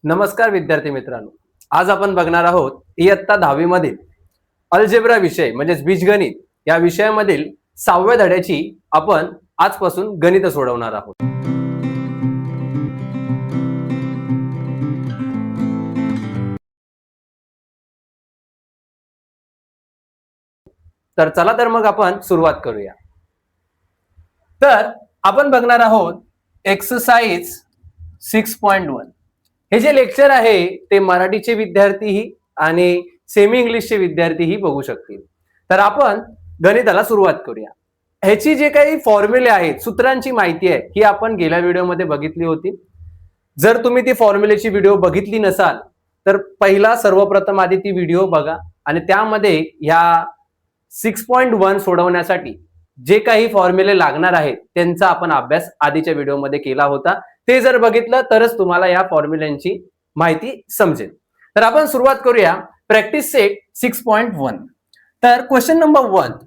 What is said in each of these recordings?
नमस्कार विद्यार्थी मित्रांनो, आज आपण बघणार आहोत इयत्ता 10वी मधील अल्जेब्रा विषय म्हणजेच बीजगणित या विषयामधील 6व्या धड्याची आपण आजपासून गणित सोडवणार आहोत. तर चला तर मग आपण सुरुवात करूया. तर आपण बघणार आहोत एक्सरसाइज 6.1. हे जे लेक्चर आहे ते मराठीचे विद्यार्थीही आणि सेमी इंग्लिशचे विद्यार्थीही बघू शकतील. तर आपण गणिताला सुरुवात करूया. ह्याची जे काही फॉर्म्युले आहेत, सूत्रांची माहिती आहे, ही आपण गेल्या व्हिडिओमध्ये बघितली होती. जर तुम्ही ती फॉर्म्युलेची व्हिडिओ बघितली नसाल तर पहिला सर्वप्रथम आधी ती व्हिडिओ बघा आणि त्यामध्ये ह्या 6.1 सोडवण्यासाठी जे काही फॉर्म्युले लागणार आहेत त्यांचा आपण अभ्यास आधीच्या व्हिडिओमध्ये केला होता. ते जर बघितलं तरच तुम्हाला या फॉर्म्युल्यांची माहिती समजेल. तर आपण सुरुवात करूया प्रॅक्टिस सेट 6.1. तर क्वेश्चन नंबर 1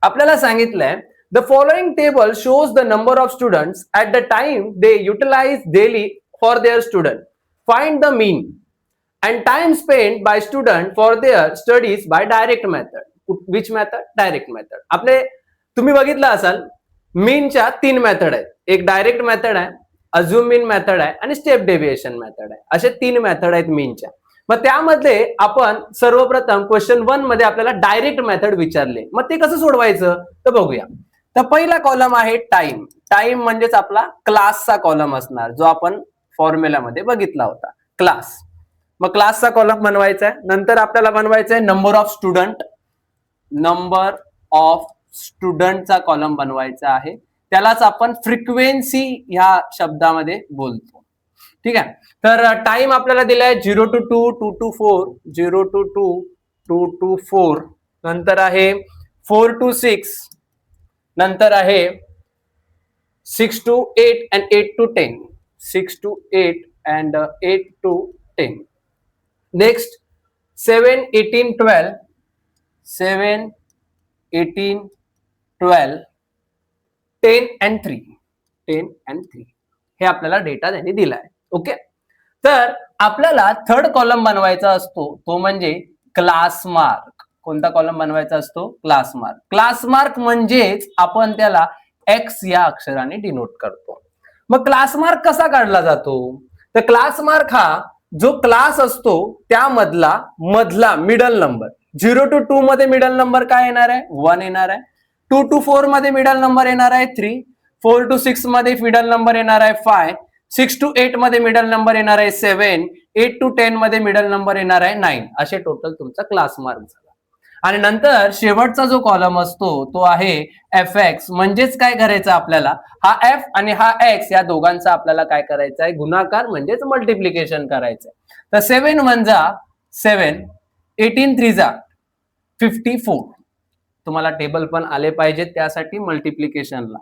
आपल्याला सांगितलंय the following table shows the number of students at the time they utilize daily for their student. Find the mean and time spend by student for their studies by direct method. Which method? Direct method. आपले तुम्ही बघितलं असाल मीनच्या 3 method आहेत. एक direct method आहे, assume mean method आहे आणि स्टेप डेव्हिएशन मेथड आहे. असे 3 मेथड आहेत मीनच्या. मग त्यामध्ये आपण सर्वप्रथम क्वेश्चन 1 मध्ये आपल्याला डायरेक्ट मेथड विचारले. मग ते कसं सोडवायचं तर बघूया. तर पहिला कॉलम आहे टाइम. टाइम म्हणजेच आपला क्लासचा कॉलम असणार जो आपण फॉर्म्युलामध्ये बघितला होता, क्लास. मग क्लासचा कॉलम बनवायचा आहे. नंतर आपल्याला बनवायचा आहे number of student. Number of स्टुडंटचा कॉलम बनवायचा आहे. त्यालाच आपण फ्रिक्वेन्सी ह्या शब्दामध्ये बोलतो. ठीक आहे. तर टाइम आपल्याला दिलाय 0 to 2, 2 to 4, 0 to 2, 2 to 4. नंतर आहे 4 to 6. नंतर आहे 6 to 8 and 8 to 10. 6 to 8 and 8 to 10. Next 7, 18, 12. 7, 18, 12, 10 and 3. 10 and 3 हे आपल्याला डेटा त्यांनी दिलाय. ओके. तर आपल्याला थर्ड कॉलम बनवायचा असतो तो म्हणजे क्लास मार्क. कोणता कॉलम बनवायचा असतो? Class mark. क्लास मार्क म्हणजेच आपण त्याला एक्स या अक्षराने डिनोट करतो. मग क्लास मार्क कसा काढला जातो? तर क्लास मार्क हा जो क्लास असतो त्यामधला मिडल नंबर. 0 to 2 मध्ये मिडल नंबर काय येणार आहे? 1 येणार आहे. 2 to 4 मध्ये मिडल नंबर येणार आहे 3. 4 to 6 मध्ये मिडल नंबर येणार आहे 5. 6 to 8 मध्ये मिडल नंबर येणार आहे 7. 8 to 10 मध्ये मिडल नंबर येणार आहे 9. असे टोटल तुमचा क्लास मार्क झाला. आणि नंतर शेवटचा जो कॉलम असतो तो आहे एफ एक्स. म्हणजेच काय करायचं आपल्याला, हा एफ आणि हा एक्स या दोघांचा आपल्याला काय करायचं आहे? गुणाकार म्हणजेच मल्टिप्लिकेशन करायचं आहे. तर 7 1 जा 7, 18 3 जा 54. तुम्हाला टेबल पण आले पाहिजेत त्यासाठी मल्टिप्लिकेशनला.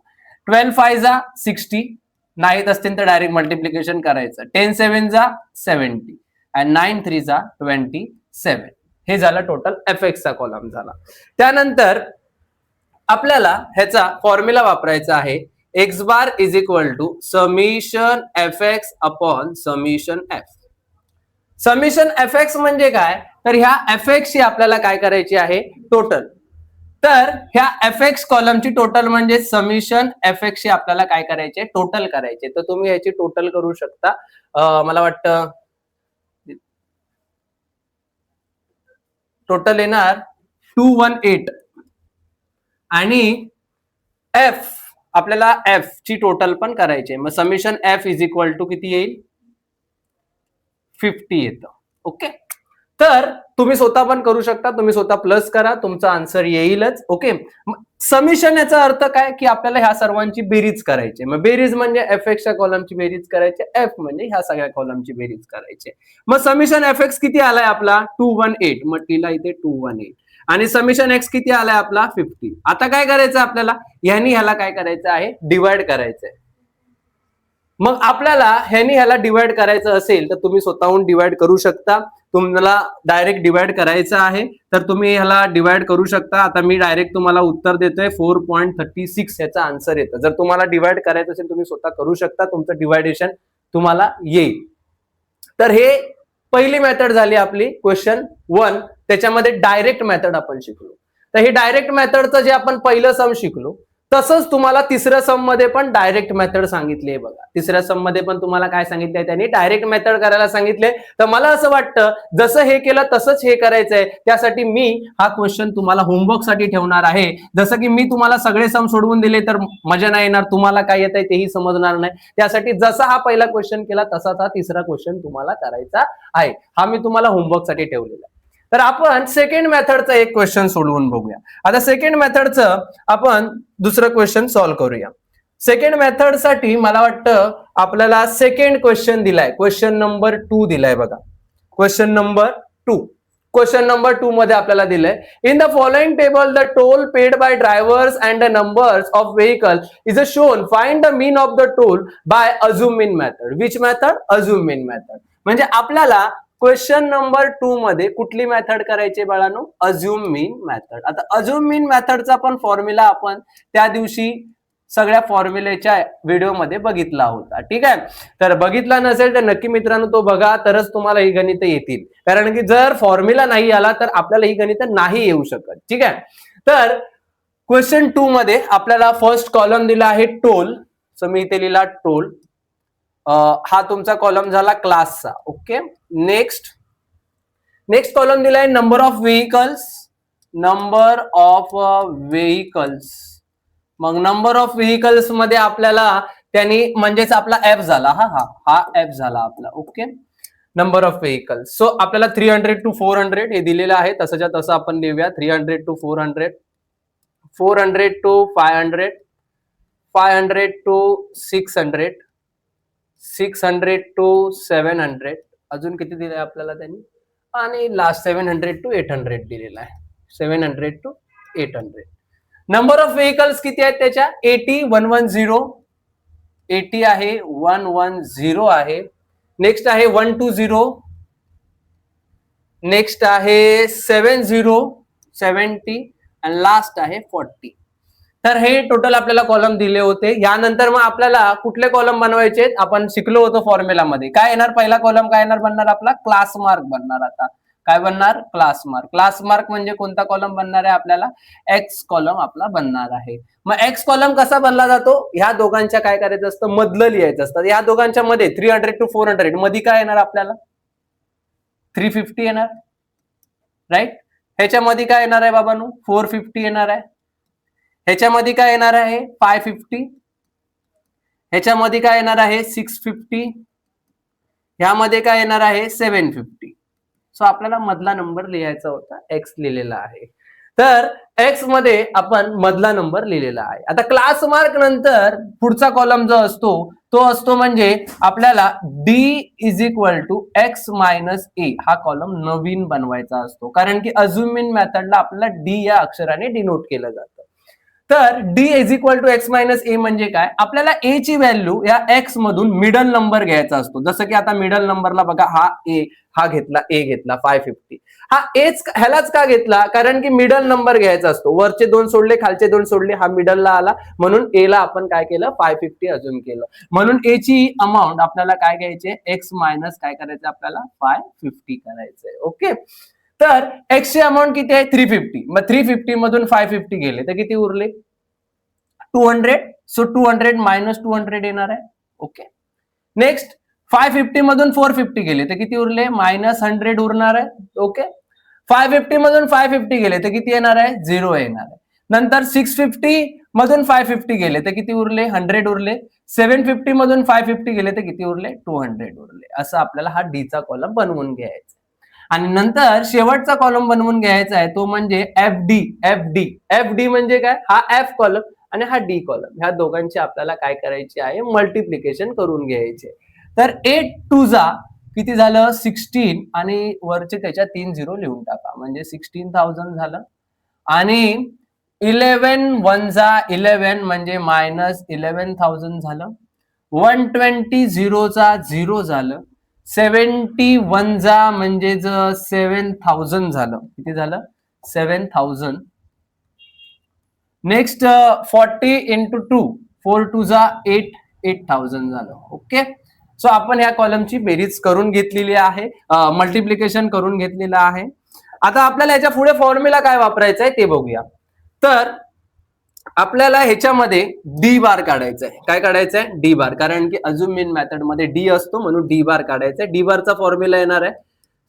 12 5 जा 60. नाहीत असतील तर डायरेक्ट मल्टिप्लिकेशन करायचं. 10 7 जा 70 आणि 9 3 जा 27. हे झालं टोटल एफ एक्स चा कॉलम झाला. त्यानंतर आपल्याला ह्याचा फॉर्म्युला वापरायचा आहे X bar is equal to summation F X upon summation F. Summation F X म्हणजे काय? तर ह्या एफ एक्स ची आपल्याला काय करायची आहे? टोटल. तर ह्या एफ एक्स कॉलमची टोटल म्हणजे समीशन एफ एक्स ची आपल्याला काय करायचे? टोटल करायचे. तर तुम्ही याची टोटल करू शकता. मला वाटतं टोटल येणार 218 आणि एफ आपल्याला एफ ची टोटल पण करायची. मग summation F is equal to किती येईल? 50 येतं. ओके. तर तुम्ही स्वतः पण करू शकता. तुम्ही स्वतः प्लस करा, तुमचा आन्सर येईलच. ओके. समीशन याचा अर्थ काय की आपल्याला ह्या सर्वांची बेरीज करायची. मग बेरीज म्हणजे एफ एक्सच्या कॉलमची बेरीज करायची, एफ म्हणजे ह्या सगळ्या कॉलमची बेरीज करायची. मग समीशन एफ एक्स किती आलाय आपला? 218. मग टीला इथे 218 आणि समीशन एक्स किती आलाय आपला? 50. आता काय करायचं आपल्याला? ह्याला काय करायचं आहे? डिवाइड करायचंय. मग आपल्याला ह्याला डिवाइड करायचं असेल तर तुम्ही स्वतःहून डिवाइड करू शकता. तुम्हाला डायरेक्ट डिवाइड करायचं आहे तर तुम्ही ह्याला डिवाइड करू शकता. आता मी डायरेक्ट तुम्हाला उत्तर देतोय 4.36 याचा आन्सर येतं. जर तुम्हाला डिवाइड करायचं असेल तुम्ही स्वतः करू शकता. तुमचं डिवायडेशन तुम्हाला येईल. तर हे पहिली मेथड झाली आपली क्वेश्चन 1. त्याच्यामध्ये डायरेक्ट मेथड आपण शिकलो. तर हे डायरेक्ट मेथडचं जे आपण पहिलं सम शिकलो तसंच तुम्हाला तिसऱ्या सम मध्ये पण डायरेक्ट मेथड सांगितली आहे बघा. तिसऱ्या सम मध्ये पण तुम्हाला काय सांगितलंय त्यांनी डायरेक्ट मेथड करायला सांगितले. तर मला असं वाटतं जसं हे केलं तसंच हे करायचंय. त्यासाठी मी हा क्वेश्चन तुम्हाला होमवर्क साठी ठेवणार आहे. जसं की मी तुम्हाला सगळे सम सोडवून दिले तर मजा नाही येणार, तुम्हाला काय येत आहे तेही समजणार नाही. त्यासाठी जसा हा पहिला क्वेश्चन केला तसाच हा तिसरा क्वेश्चन तुम्हाला करायचा आहे. हा मी तुम्हाला होमवर्क साठी ठेवलेला आहे. तर आपण सेकंड मेथडचा एक क्वेश्चन सोडवून बघूया. आता सेकंड मेथडचं आपण दुसरं क्वेश्चन सॉल्व्ह करूया. सेकंड मेथड साठी मला वाटतं आपल्याला सेकंड क्वेश्चन दिलाय, क्वेश्चन नंबर 2 दिलाय बघा. Question number 2. क्वेश्चन नंबर 2 मध्ये आपल्याला दिलंय, in the following table the toll paid by drivers and the numbers of vehicle is a shown. Find the mean of the toll by assume mean method. Which method? Assume mean method. म्हणजे आपल्याला question number 2 मध्ये कुठली method करायची बाळांनो? Assume mean method. आता assume मीन मेथडचा पण formula आपण त्या दिवशी सगळ्या फॉर्म्युलेच्या व्हिडिओमध्ये बघितला होता. ठीक आहे. तर बघितला नसेल तर नक्की मित्रांनो तो बघा, तरच तुम्हाला ही गणित येतील. कारण की जर फॉर्म्युला नाही आला तर आपल्याला ही गणित नाही येऊ शकत. ठीक आहे. तर क्वेश्चन 2 मध्ये आपल्याला फर्स्ट कॉलम दिला आहे टोल. सो मी इथे लिहिला टोल. हा तुमचा कॉलम झाला क्लासचा. ओके. नेक्स्ट कॉलम दिलाय number of vehicles. Number of vehicles. मग नंबर ऑफ व्हेकल्स मध्ये आपल्याला त्यांनी म्हणजेच आपला एफ झाला. हा एफ झाला आपला. Okay. Number of vehicles. So आपल्याला 300 to 400 हे दिलेलं आहे. तसंच्या तसं आपण लिहूया. 300 to 400, 400 to 500, 500 to 600, 600 to 700. अजून किती दिलंय आपल्याला त्यांनी? आणि लास्ट 700 to 800 दिलेला आहे. 700 to 800. नंबर ऑफ व्हेकल्स किती आहेत त्याच्या? 80, 110. 80 आहे, 110 आहे. नेक्स्ट आहे 120. नेक्स्ट आहे 70, 70 आणि लास्ट आहे 40. तर हे टोटल आपल्याला कॉलम दिले होते. यानंतर मग आपल्याला कुठले कॉलम बनवायचे आपण शिकलो होतो फॉर्म्युलामध्ये. काय येणार? पहिला कॉलम काय येणार बनणार आपला? क्लास मार्क बनणार. आता काय बनणार? Class mark. क्लास मार्क म्हणजे कोणता कॉलम बनणार आहे आपल्याला? एक्स कॉलम आपला बनणार आहे. मग एक्स कॉलम कसा बनला जातो? ह्या दोघांच्या काय करायचं असतं? मधलं लिहायचं असतं. या दोघांच्या मध्ये 300 to 400 मध्ये काय येणार आपल्याला? 350 येणार. राईट. ह्याच्यामध्ये काय येणार आहे बाबांनो? 450 येणार आहे. ह्याच्यामध्ये काय येणार आहे? 550. ह्याच्यामध्ये काय येणार आहे? 650. ह्यामध्ये काय येणार आहे? 750. सो आपल्याला मधला नंबर लिहायचा होता. एक्स लिहिलेला आहे. तर एक्स मध्ये आपण मधला नंबर लिहिलेला आहे. आता क्लास मार्क नंतर पुढचा कॉलम जो असतो तो असतो म्हणजे आपल्याला D is equal to X minus A हा कॉलम नवीन बनवायचा असतो. कारण की अझ्युम मीन मेथडला आपल्याला डी या अक्षराने डिनोट केलं जातं. तर D is equal to X minus A म्हणजे काय? आपल्याला ए ची व्हॅल्यू या एक्स मधून मिडल नंबर घ्यायचा असतो. जसं की आता मिडल नंबरला बघा हा ए, हा घेतला ए घेतला 550. हा एच ह्यालाच का घेतला? कारण की मिडल नंबर घ्यायचा असतो. वरचे 2 सोडले, खालचे 2 सोडले, हा मिडलला आला म्हणून ए ला आपण काय केलं? 550 अजून केलं. म्हणून ए ची अमाऊंट आपल्याला काय घ्यायचे? एक्स मायनस काय करायचं आपल्याला? 550 करायचंय. ओके. तर एक्स ची अमाऊंट किती आहे? 350. मग 350 मधून 550 गेले तर किती उरले? 200. सो 200 मायनस 200 येणार आहे. ओके. नेक्स्ट 550 मधून 450 गेले तर किती उरले? मायनस 100 उरणार आहे. ओके. 550 मधून 550 गेले तर किती येणार आहे? 0 येणार आहे. नंतर 650 मधून 550 गेले तर किती उरले? 100 उरले. 750 मधून 550 गेले तर किती उरले? 200 उरले. असं आपल्याला हा डी चा कॉलम बनवून घ्यायचा. आणि नंतर शेवटचा कॉलम बनवून घ्यायचा आहे तो म्हणजे F D. F D. F D म्हणजे काय? हा एफ कॉलम आणि हा डी कॉलम ह्या दोघांची आपल्याला काय करायची आहे? मल्टिप्लिकेशन करून घ्यायचे. तर 8 2 जा किती झालं? 16 आणि वरचे त्याच्या 3 झिरो लिहून टाका म्हणजे 16,000 झालं. आणि 11 1 जा 11 म्हणजे मायनस 11,000 झालं. 120 झिरोचा 0 झालं. 71 जा म्हणजे 7,000 झालं. किती झालं? 7,000. नेक्स्ट 40 into 2, 4 2 जा 8, 8,000 झालं. ओके. सो आपण ह्या कॉलमची बेरीज करून घेतलेली आहे, मल्टिप्लिकेशन करून घेतलेलं आहे. आता आपल्याला याच्या पुढे फॉर्म्युला काय वापरायचा आहे ते बघूया. तर आपल्याला ह्याच्यामध्ये डी बार काढायचा आहे. काय काढायचं आहे? डी बार. कारण की अझूम मीन मेथड मध्ये डी असतो म्हणून डी बार काढायचा आहे. डी बारचा फॉर्म्युला येणार आहे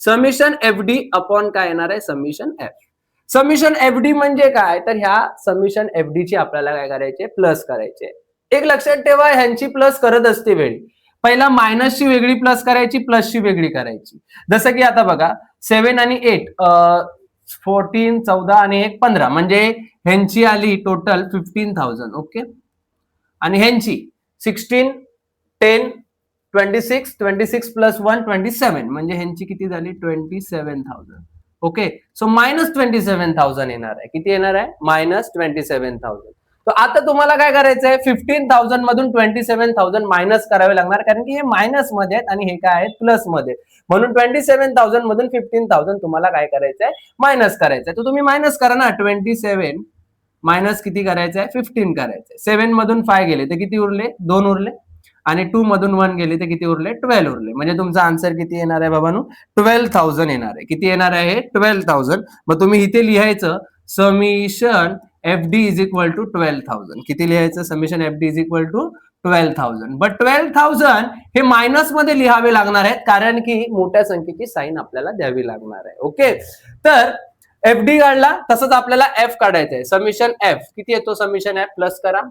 समिशन एफ डी अपॉन काय येणार आहे? Summation F. Summation F D म्हणजे काय? तर ह्या समिशन एफ डी ची आपल्याला काय करायचे? प्लस करायचे. एक लक्षात ठेवा, ह्यांची प्लस करत असते वेळी पहिला मायनसची वेगळी प्लस करायची, प्लसची वेगळी करायची. जसं की आता बघा 7 आणि 8 14 14 आणि 1 15 म्हणजे ह्यांची आली टोटल 15,000. ओके. आणि ह्यांची 16 10 26 26 प्लस 1 27 म्हणजे ह्यांची किती झाली? 27,000. ओके. सो मायनस 27,000 येणार आहे. किती येणार आहे? मायनस 27,000. तर आता तुम्हाला काय करायचं आहे? 15,000 मधून 27,000 मायनस करावे लागणार, कारण की हे मायनस मध्ये आहेत आणि हे काय आहेत? प्लस मध्ये. म्हणून 27,000 मधून 15,000 तुम्हाला काय करायचं आहे? मायनस करायचं आहे. तर तुम्ही मायनस करा ना. 27 मायनस किती करायचं आहे? 15 करायचं आहे. 7 मधून 5 गेले तर किती उरले? 2 उरले. आणि 2 मधून 1 गेले तर किती उरले? 12 उरले. म्हणजे तुमचा आन्सर किती येणार आहे बाबांनो? 12,000 येणार आहे. किती येणार आहे? 12,000. मग तुम्ही इथे लिहायचं summation F D is equal to 12,000. किती लिहायचं? Summation F D is equal to 12,000. But 12,000 हे मायनस मध्ये लिहावे लागणार आहेत, कारण की मोठ्या संख्येची साईन आपल्याला द्यावी लागणार आहे. ओके. तर एफ डी काढला, तसंच आपल्याला एफ काढायचं आहे. समिशन एफ किती येतो? समिशन एफ प्लस करा.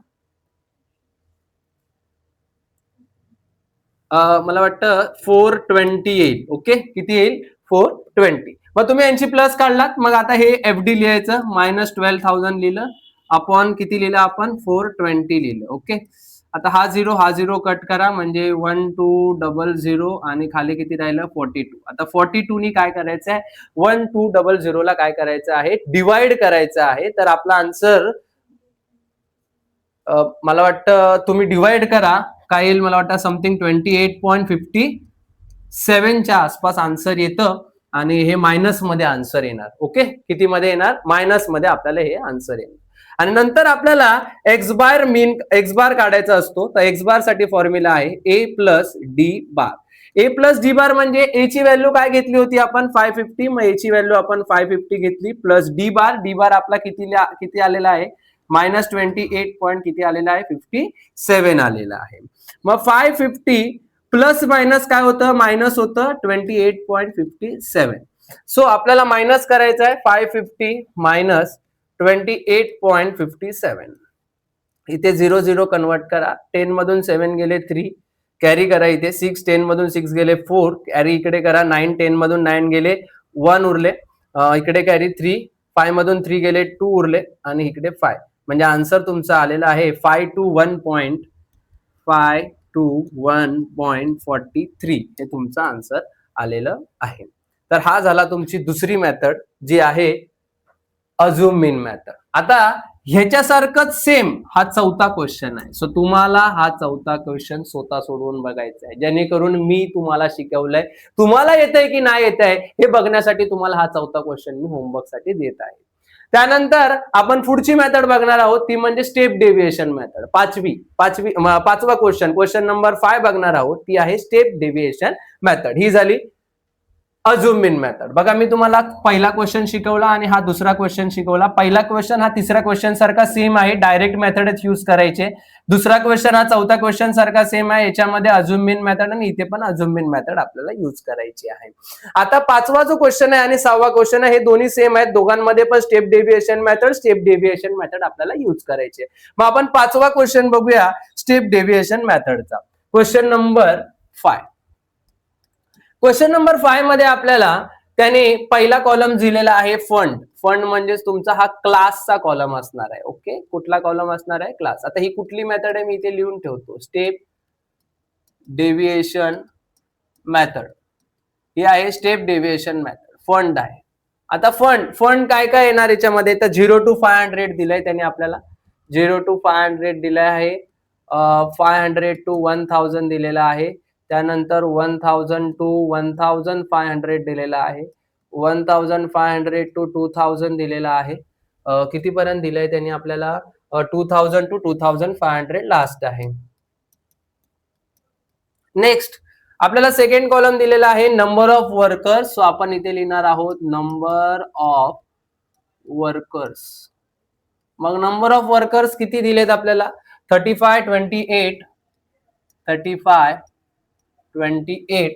मला वाटतं 420 येईल. ओके. किती येईल? 420. मग तुम्ही यांची प्लस काढलात, मग आता हे एफ डी लिहायचं. मायनस 12,000 लिहिलं अपॉन किती लिहिलं आपण? 420 लिहिलं. ओके. आता हा 0 कट करा, म्हणजे 1200 आणि खाली किती राहिलं? 42. आता 42 नी काय करायचं आहे? 1200 ला काय करायचं आहे? डिवाइड करायचं आहे. तर आपला आन्सर मला वाटतं तुम्ही डिवाइड करा, काय येईल? मला वाटतं समथिंग 28.57 च्या आसपास आन्सर येतं आणि हे मायनस मध्ये आन्सर येणार. ओके. किती मध्ये येणार? मायनस मध्ये आपल्याला हे आन्सर येणार. आणि नंतर आपल्याला एक्स बार काढायचा असतो. तर एक्स बार साठी फॉर्म्युला आहे ए प्लस डी बार. ए प्लस डी बार म्हणजे ए ची व्हॅल्यू काय घेतली होती आपण? 550. मग ए ची व्हॅल्यू आपण 550 घेतली प्लस डी बार. डी बार आपला किती आलेला आहे? मायनस 28 पॉईंट किती आलेला आहे? 57 आलेला आहे. मग 550 प्लस मायनस काय होतं? मायनस होतं 28.57. सो आपल्याला मायनस करायचं आहे 550 मायनस 28.57. इथे 0 कन्वर्ट करा. 10 मधून 7 गेले 3 कॅरी करा. इथे 6 10 मधून 6 गेले 4 कॅरी इकडे करा. 9 10 मधून 9 गेले 1 उरले. इकडे कॅरी 3 5 मधून 3 गेले 2 उरले आणि इकडे 5. म्हणजे आन्सर तुमचा आलेला आहे 521.43 हे तुमचा आन्सर आलेलं आहे. तर हा झाला तुमची दुसरी मेथड, जी आहे अझूम मीन मेथड. आता ह्याच्यासारखंच सेम हा चौथा क्वेश्चन आहे. सो तुम्हाला हा चौथा क्वेश्चन स्वतः सोडवून बघायचा आहे, जेणेकरून मी तुम्हाला शिकवलंय, तुम्हाला येतंय की नाही येतंय हे बघण्यासाठी तुम्हाला हा चौथा क्वेश्चन मी होमवर्क साठी देत आहे. त्यानंतर आपण पुढची मेथड बघणार आहोत, ती म्हणजे स्टेप डेव्हिएशन मेथड. पाचवा क्वेश्चन नंबर 5 बघणार आहोत, ती आहे स्टेप डेव्हिएशन मेथड. ही झाली अझूम मीन मेथड. बघा, मी तुम्हाला पहिला क्वेश्चन शिकवला आणि हा दुसरा क्वेश्चन शिकवला. पहिला क्वेश्चन हा तिसऱ्या क्वेश्चन सारखा सेम आहे, डायरेक्ट मेथडच यूज करायचे. दुसरा क्वेश्चन हा चौथा क्वेश्चन सारखा सेम आहे, याच्यामध्ये अझूम मीन मेथड आणि इथे पण अझूम मीन मेथड आपल्याला यूज करायची आहे. आता पाचवा जो क्वेश्चन आहे आणि 6वा क्वेश्चन आहे, हे दोन्ही सेम आहेत. दोघांमध्ये पण स्टेप डेव्हिएशन मेथड आपल्याला यूज करायची. मग आपण 5वा क्वेश्चन बघूया स्टेप डेव्हिएशन मेथडचा. Question number 5. क्वेश्चन नंबर 5 मध्ये आपल्याला त्याने पहिला कॉलम दिलेला आहे फंड. फंड म्हणजे तुमचा हा क्लासचा कॉलम असणार आहे. ओके. कुठला कॉलम असणार आहे? क्लास. आता ही कुठली मेथड आहे? मी इथे लिहून ठेवतो. Step deviation method. ही आहे स्टेप डेव्हिएशन मेथड. फंड आहे. आता फंड काय काय येणार याच्यामध्ये? तर 0 to 500 दिलंय त्याने आपल्याला. 0 to 500 दिलंय आहे. 500 to 1000 दिलेला आहे. त्यानंतर 1000 to 1500 दिलेला आहे. 1500 to 2000 दिलेला आहे. कितीपर्यंत दिलंय त्यांनी आपल्याला? 2000 to 2500 लास्ट आहे. नेक्स्ट आपल्याला सेकंड कॉलम दिलेला आहे नंबर ऑफ वर्कर्स. सो आपण इथे लिहिणार आहोत नंबर ऑफ वर्कर्स. मग नंबर ऑफ वर्कर्स किती दिलेत आपल्याला? 35, 28, 35, 28,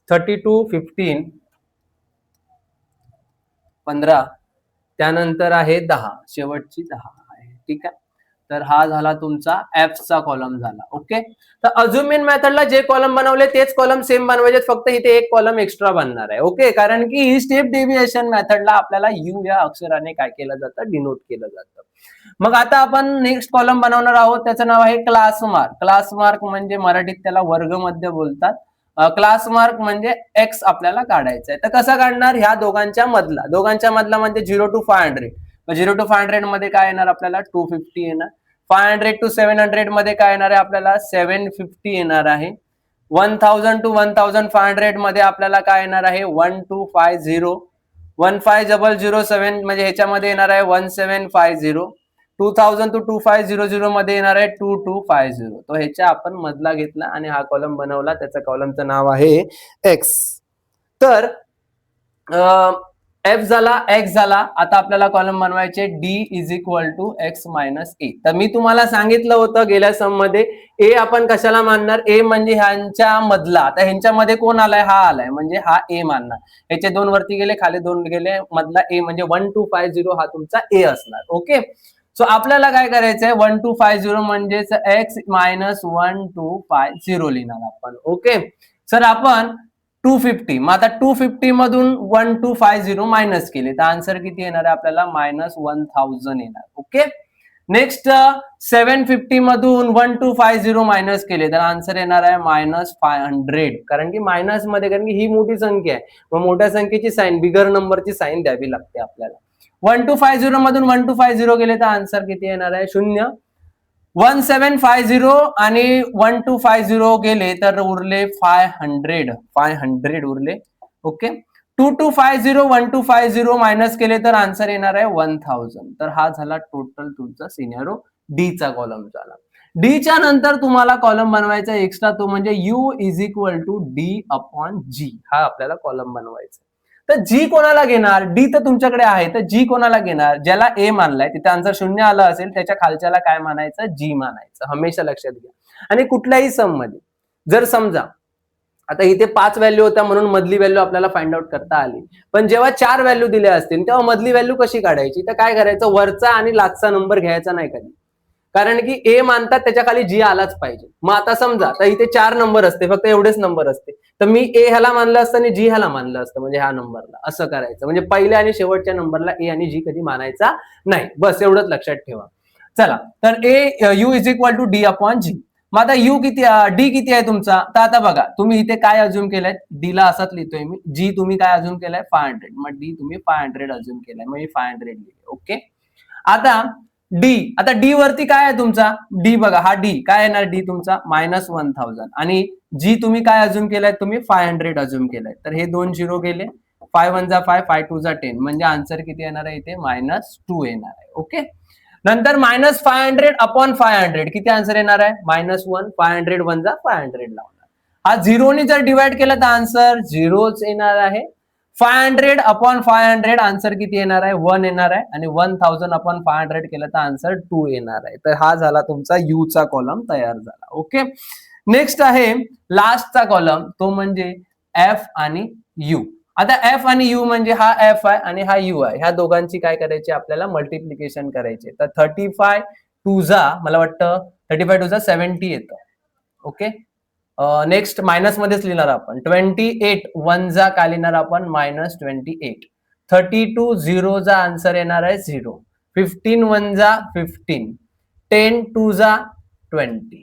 32, 15, 15, त्यानंतर आहे 10, शेवटची 10 आहे. ठीक आहे. तर हा झाला तुमचा एफ चा कॉलम झाला. ओके. तर अझ्युमिंग मेथडला जे कॉलम बनवले तेच कॉलम सेम बनवायचे, फक्त इथे एक कॉलम एक्स्ट्रा बनणार आहे. ओके. कारण की ही स्टेप डेव्हिएशन मेथडला आपल्याला यू या अक्षराने काय केलं जातं? डिनोट केलं जातं. मग आता आपण नेक्स्ट कॉलम बनवणार आहोत, त्याचं नाव आहे क्लास मार्क. क्लास मार्क म्हणजे मराठीत त्याला वर्गमध्य बोलतात. क्लास मार्क म्हणजे एक्स आपल्याला काढायचा आहे. तर कसा काढणार? ह्या दोघांच्या मधला म्हणजे 0 to 500. 0 to 500 मध्ये काय येणार आपल्याला? 250 येणार. 500 to 700 मध्ये काय येणार आहे आपल्याला? 750 येणार आहे. 1000 to 1500 मध्ये आपल्याला काय येणार आहे? 1250. 15007 म्हणजे ह्याच्यामध्ये येणार आहे 1750. 2000 to 2500 मध्ये येणार आहे 2250. तो ह्याच्या आपण मधला घेतला आणि हा कॉलम बनवला. त्याच्या कॉलमचं नाव आहे एक्स. तर एफ झाला, एक्स झाला. आता आपल्याला कॉलम बनवायचे D is equal to X minus A. तर मी तुम्हाला सांगितलं होतं गेल्या सम मध्ये ए आपण कशाला मानणार? ए म्हणजे ह्यांच्या मधला. आता ह्यांच्यामध्ये कोण आलाय? हा आलाय, म्हणजे हा ए मानणार. ह्याचे 2 वरती गेले, खाली 2 गेले, मधला ए म्हणजे 1250 हा तुमचा ए असणार. ओके. सो आपल्याला काय करायचंय? 1250 म्हणजेच एक्स मायनस 1250 लिहिणार आपण. ओके. सर आपण 250, मग आता 250 मधून 1250 मायनस केले तर आन्सर किती येणार आहे आपल्याला? -1000 येणार. ओके. नेक्स्ट 750 मधून 1250 मायनस केले तर आन्सर येणार आहे -500. कारण की मायनस मध्ये, कारण की ही मोठी संख्या आहे, मग मोठ्या संख्येची साईन, बिगर नंबरची साईन द्यावी लागते आपल्याला. 1250 मधून 1250 गेले तर आन्सर किती येणार आहे? 0. 1750 आणि 1250 गेले तर उरले 500 उरले. ओके. 2250 1250 मायनस केले तर आन्सर येणार आहे 1000. तर हा झाला टोटल तुमचा सिनेरिओ डी चा कॉलम झाला. डी च्या नंतर तुम्हाला कॉलम बनवायचा एक्स्ट्रा, तो म्हणजे U is equal to D upon G. हा आपल्याला कॉलम बनवायचा. तर जी कोणाला घेणार? डी तर तुमच्याकडे आहे, तर जी कोणाला घेणार? ज्याला ए मानलाय तिथे आन्सर 0 आलं असेल त्याच्या खालच्याला काय मानायचं? जी मानायचं. हमेशा लक्षात घ्या. आणि कुठल्याही सम मध्ये जर समजा आता इथे 5 व्हॅल्यू होत्या म्हणून मधली व्हॅल्यू आपल्याला फाइंड आउट करता आली, पण जेव्हा 4 व्हॅल्यू दिल्या असतील तेव्हा मधली व्हॅल्यू कशी काढायची? तर काय करायचं? वरचा आणि लास्टचा नंबर घ्यायचा नाही कधी, कारण की ए मानतात त्याच्या खाली जी आलाच पाहिजे. मग आता समजा तर इथे 4 नंबर असते, फक्त एवढेच नंबर असते, तर मी ए ह्याला मानलं असतं आणि जी ह्याला मानलं असतं, म्हणजे ह्या नंबरला. असं करायचं, म्हणजे पहिल्या आणि शेवटच्या नंबरला ए आणि जी कधी मानायचा नाही. बस एवढंच लक्षात ठेवा. चला, तर A U is equal to D upon G. मग आता यू किती, डी किती आहे तुमचा? तर आता बघा तुम्ही इथे काय अज्युम केलंय? डी ला असाच लिहितोय मी. जी तुम्ही काय अज्युम केलंय? 500. मग डी तुम्ही 500 अज्युम केलाय, मग मी 500 लिहिले. ओके. आता डी वरती काय आहे तुमचा? डी बघा, हा डी काय येणार? डी तुमचा -1000. आणि जी तुम्ही काय अज्युम केलाय? तुम्ही 500 अज्युम केलाय. तर हे 2 0 गेले. 5 1 जा 5, 5 2 जा 10, म्हणजे आन्सर किती येणार आहे इथे? -2 येणार आहे. ओके. नंतर -500 अपॉन 500 किती आन्सर येणार आहे? -1. 500 1 जा 500 लावणार. हा 0 ने जर डिवाइड केलं तर आन्सर 0च येणार आहे. 500 अपॉन 500 आन्सर किती येणार आहे? 1 येणार आहे. आणि 1000 अपॉन 500 केलं तर आन्सर 2 येणार आहे. तर हा झाला तुमचा यू चा कॉलम तयार झाला. ओके. नेक्स्ट आहे लास्टचा कॉलम, तो म्हणजे एफ आणि यू. आता एफ आणि यू म्हणजे हा एफ आहे आणि हा यू आहे, ह्या दोघांची काय करायची आपल्याला? मल्टिप्लिकेशन करायचे. तर 35 2 जा, मला वाटतं 35 2 जा 70 येतं. ओके. नेक्स्ट मायनस मध्येच लिहिणार आपण. 28 1 जा काय लिहिणार आपण? -28. 32 0 जा आन्सर येणार आहे 0. 15 1 जा 15. 10 2 जा 20.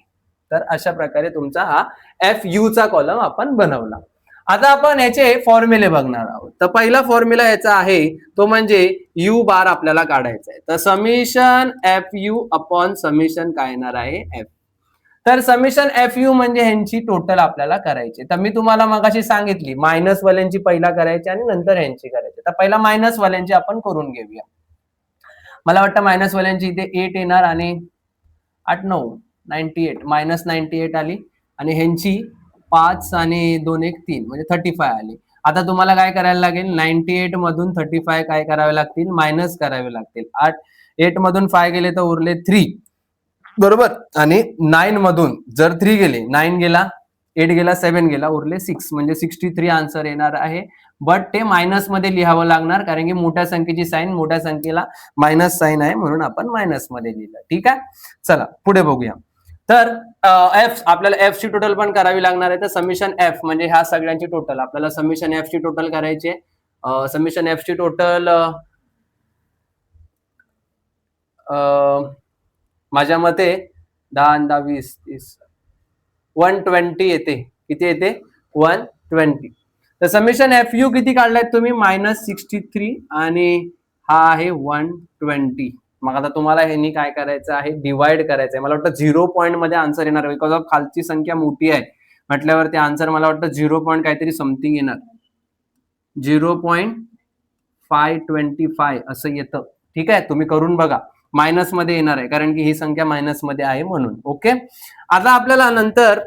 तर अशा प्रकारे तुमचा हा एफ यू चा कॉलम आपण बनवला. आता आपण याचे फॉर्म्युले बघणार आहोत. तर पहिला फॉर्म्युला याचा आहे तो म्हणजे यू बार आपल्याला काढायचा आहे. तर summation F you upon summation काय येणार आहे? एफ. तर समेशन एफ यू म्हणजे ह्यांची टोटल आपल्याला करायची. तर मी तुम्हाला मगाशी सांगितली मायनस वाल्यांची पहिला करायची आणि नंतर ह्यांची करायची. तर पहिला मायनस वाल्यांची आपण करून घेऊया. मला वाटतं मायनस वाल्यांची इथे 8 येणार आणि 8 9 98 -98 आली आणि ह्यांची 5 आणि 2 1 3 म्हणजे 35 आली. आता तुम्हाला काय करायला लागेल, 98 मधून 35 काय करावे लागतील, मायनस करावे लागतील. 8 मधून 5 गेले तर उरले 3, बरोबर. आणि 9 मधून जर 3 गेले, 9 गेला, 8 गेला, 7 गेला, उरले 6 म्हणजे 63 आन्सर येणार आहे. बट ते मायनस मध्ये लिहावं लागणार, कारण की मोठ्या संख्येची साईन मोठ्या संख्येला मायनस साईन आहे, म्हणून आपण मायनस मध्ये लिहिलं. ठीक आहे, चला पुढे बघूया. तर एफ, आपल्याला एफ ची टोटल पण करावी लागणार आहे. तर समिशन एफ म्हणजे ह्या सगळ्यांची टोटल, आपल्याला समिशन एफ ची टोटल करायची आहे. समिशन एफ ची टोटल माझ्या मते 10 10 20 30 120 येते. किती येते, 120. तर समिशन एफ यू किती काढलाय तुम्ही, -63 आणि हा आहे 120. मग आता तुम्हाला ह्यांनी काय करायचं आहे, डिवाइड करायचं आहे. मला वाटतं 0 पॉईंट मध्ये आन्सर येणार, बिकॉज ऑफ खालची संख्या मोठी आहे म्हटल्यावर ते आन्सर मला वाटतं 0 पॉईंट काहीतरी समथिंग येणार, 0.525 असं येतं. ठीक आहे, तुम्ही करून बघा. मायनस मध्ये येणार आहे, कारण की ही संख्या मायनस मध्ये आहे म्हणून. ओके, आता आपल्याला नंतर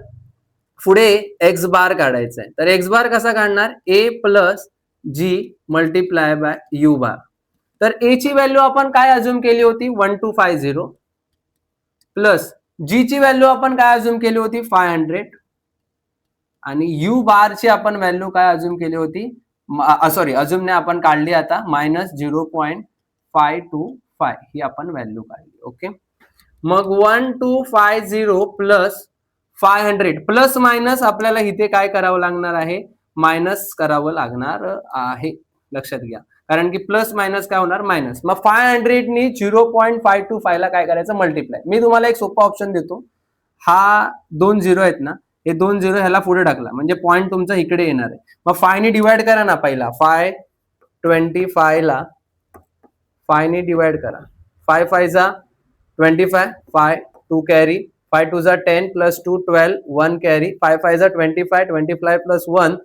पुढे एक्स बार काढायचा आहे. तर एक्स बार कसा काढणार, A plus G multiply by U bar. तर ए ची व्हॅल्यू आपण काय अज्युम केली होती, 1250, प्लस जी ची व्हॅल्यू आपण काय अज्युम केली होती, 500, आणि यू बार ची आपण व्हॅल्यू काय अज्युम केली होती, सॉरी अज्युम ने आपण काढली आता, -0.525 ही आपण व्हॅल्यू काढली. ओके, मग 1250 प्लस 500 प्लस मायनस आपल्याला इथे काय करावं लागणार आहे, मायनस करावं लागणार आहे. लक्षात घ्या, कारण की प्लस मायनस काय होणार, मायनस. मग 500 नी 0.525 ला काय करायचं, मल्टिप्लाय. मी तुम्हाला एक सोपा ऑप्शन देतो. हा 2 0 आहेत ना, हे 2 0 ह्याला पुढे टाकला म्हणजे पॉईंट तुमचा इकडे येणार आहे. मग 5 ने डिवाइड करा ना, पहिला 525 ला 5 ने डिवाइड करा. 5 5 जा 25, 5 2 कॅरी, 5 2 जा 10 प्लस 2 12, 1 कॅरी, 5 5 जा 25, 25 प्लस 1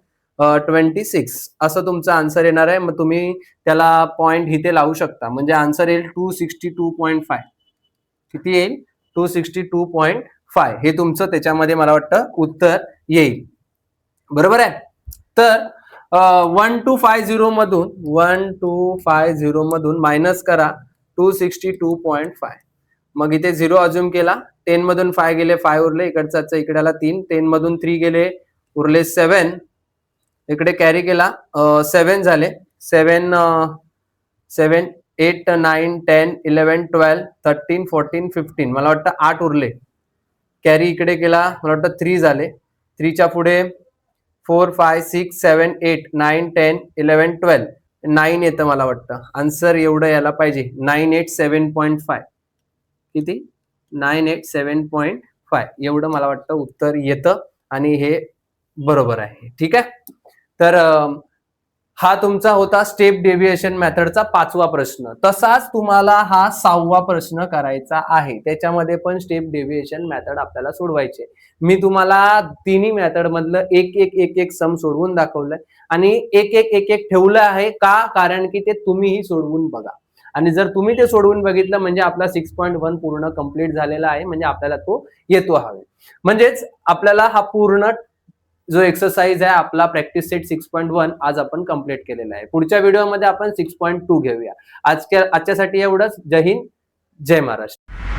26 असं तुमचा आन्सर येणार आहे. मग तुम्ही त्याला पॉईंट इथे लावू शकता, म्हणजे आन्सर येईल 262.5. किती येईल, 262.5 हे तुमचं त्याच्यामध्ये मला वाटतं उत्तर येईल. बरोबर आहे. तर 1250 मधून मायनस करा 262.5. मग इथे 0 अज्युम केला, 10 मधून 5 गेले, 5 उरले, इकडचा इकडे आला 3, 10 मधून 3 गेले, उरले 7, इकडे कॅरी केला 7 झाले, 7 7 8 9 10 11 12 13 14 15 मला वाटतं 8 उरले, कॅरी इकडे केला, मला वाटतं 3 झाले, 3 च्या पुढे 4 5 6 7 8 9 10 11 12 9 येतं मला वाटतं. आन्सर एवढं यायला पाहिजे, 987.5. किती, 987.5 एवढं मला वाटतं उत्तर येतं, आणि हे बरोबर आहे. ठीक आहे, तर हा तुमचा होता स्टेप डेव्हिएशन मेथडचा 5वा प्रश्न. तसाच तुम्हाला हा 6वा प्रश्न करायचा आहे, त्याच्यामध्ये पण स्टेप डेव्हिएशन मेथड आपल्याला सोडवायचे. मी तुम्हाला तिन्ही मेथड मधलं एक एक सम सोडवून दाखवलंय, आणि एक एक ठेवलं आहे का, कारण की ते तुम्हीही सोडवून बघा, आणि जर तुम्ही ते सोडवून बघितलं म्हणजे आपला 6.1 पूर्ण कंप्लीट झालेला आहे, म्हणजे आपल्याला तो येतो हवे. म्हणजेच आपल्याला हा पूर्ण जो एक्सरसाइज आहे आपला प्रॅक्टिस सेट 6.1 आज आपण कंप्लीट केलेला आहे. पुढच्या व्हिडिओमध्ये आपण 6.2 घेऊया. आजच्यासाठी एवढंच. जय हिंद, जय महाराष्ट्र.